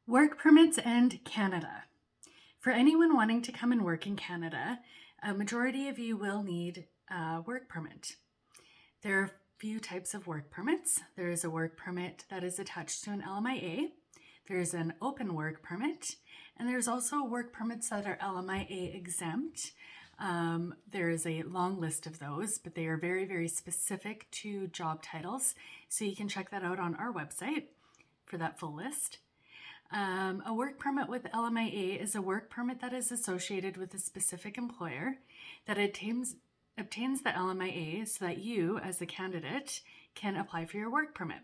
Work permits and Canada. For anyone wanting to come and work in Canada, a majority of you will need a work permit. There are a few types of work permits. There is a work permit that is attached to an LMIA. There's an open work permit, and there's also work permits that are LMIA exempt. There is a long list of those, but they are very, very specific to job titles. So you can check that out on our website for that full list. A work permit with LMIA is a work permit that is associated with a specific employer that obtains the LMIA so that you, as a candidate, can apply for your work permit.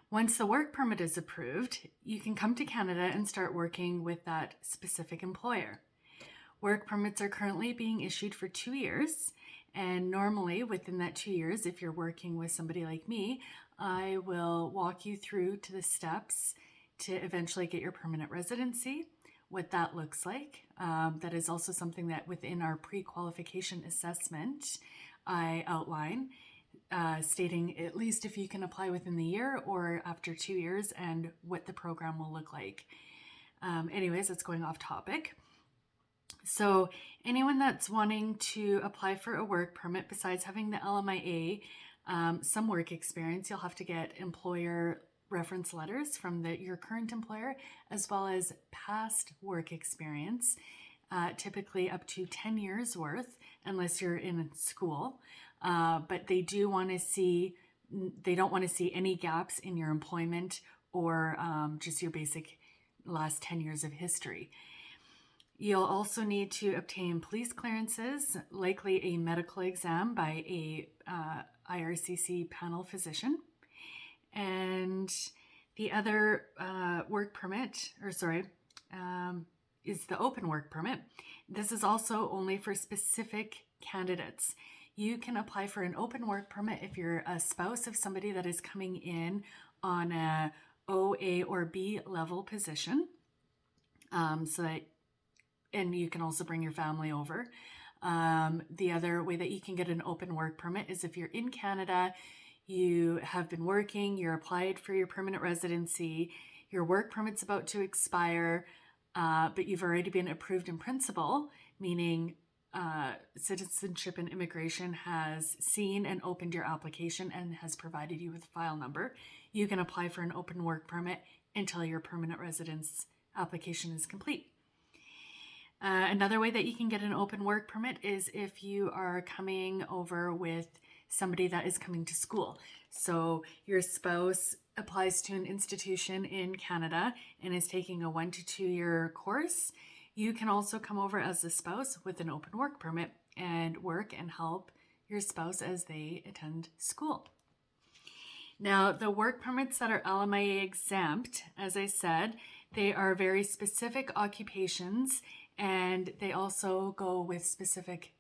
Once the work permit is approved, you can come to Canada and start working with that specific employer. Work permits are currently being issued for 2 years, and normally within that 2 years, if you're working with somebody like me, I will walk you through to the steps to eventually get your permanent residency, what that looks like. That is also something that within our pre-qualification assessment, I outline, stating at least if you can apply within the year or after 2 years and what the program will look like. Anyways, it's going off topic. So anyone that's wanting to apply for a work permit, besides having the LMIA, some work experience, you'll have to get employer reference letters from your current employer, as well as past work experience, typically up to 10 years worth, unless you're in school. But they don't want to see any gaps in your employment or just your basic last 10 years of history. You'll also need to obtain police clearances, likely a medical exam by a IRCC panel physician. And the other work permit, is the open work permit. This is also only for specific candidates. You can apply for an open work permit if you're a spouse of somebody that is coming in on a OA or B level position. And you can also bring your family over. The other way that you can get an open work permit is if you're in Canada, you have been working, you're applied for your permanent residency, your work permit's about to expire, but you've already been approved in principle, meaning Citizenship and Immigration has seen and opened your application and has provided you with a file number. You can apply for an open work permit until your permanent residence application is complete. Another way that you can get an open work permit is if you are coming over with somebody that is coming to school. So your spouse applies to an institution in Canada and is taking a 1 to 2 year course. You can also come over as a spouse with an open work permit and work and help your spouse as they attend school. Now, the work permits that are LMIA exempt, as I said, they are very specific occupations, and they also go with specific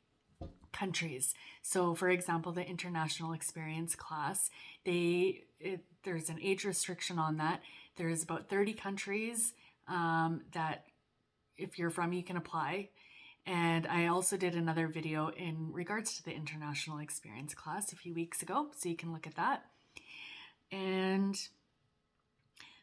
countries. So for example, the international experience class, there's an age restriction on that. There's about 30 countries that if you're from, you can apply. And I also did another video in regards to the international experience class a few weeks ago, so you can look at that. And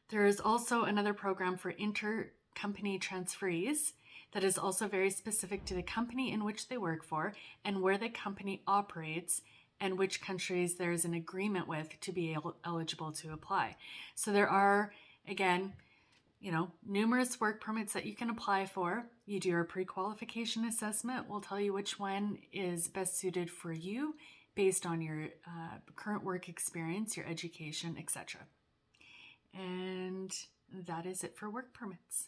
there is also another program for intercompany transferees that is also very specific to the company in which they work for and where the company operates and which countries there is an agreement with to be eligible to apply. So there are, again, numerous work permits that you can apply for. You do your pre-qualification assessment. We'll tell you which one is best suited for you based on your current work experience, your education, etc. And that is it for work permits.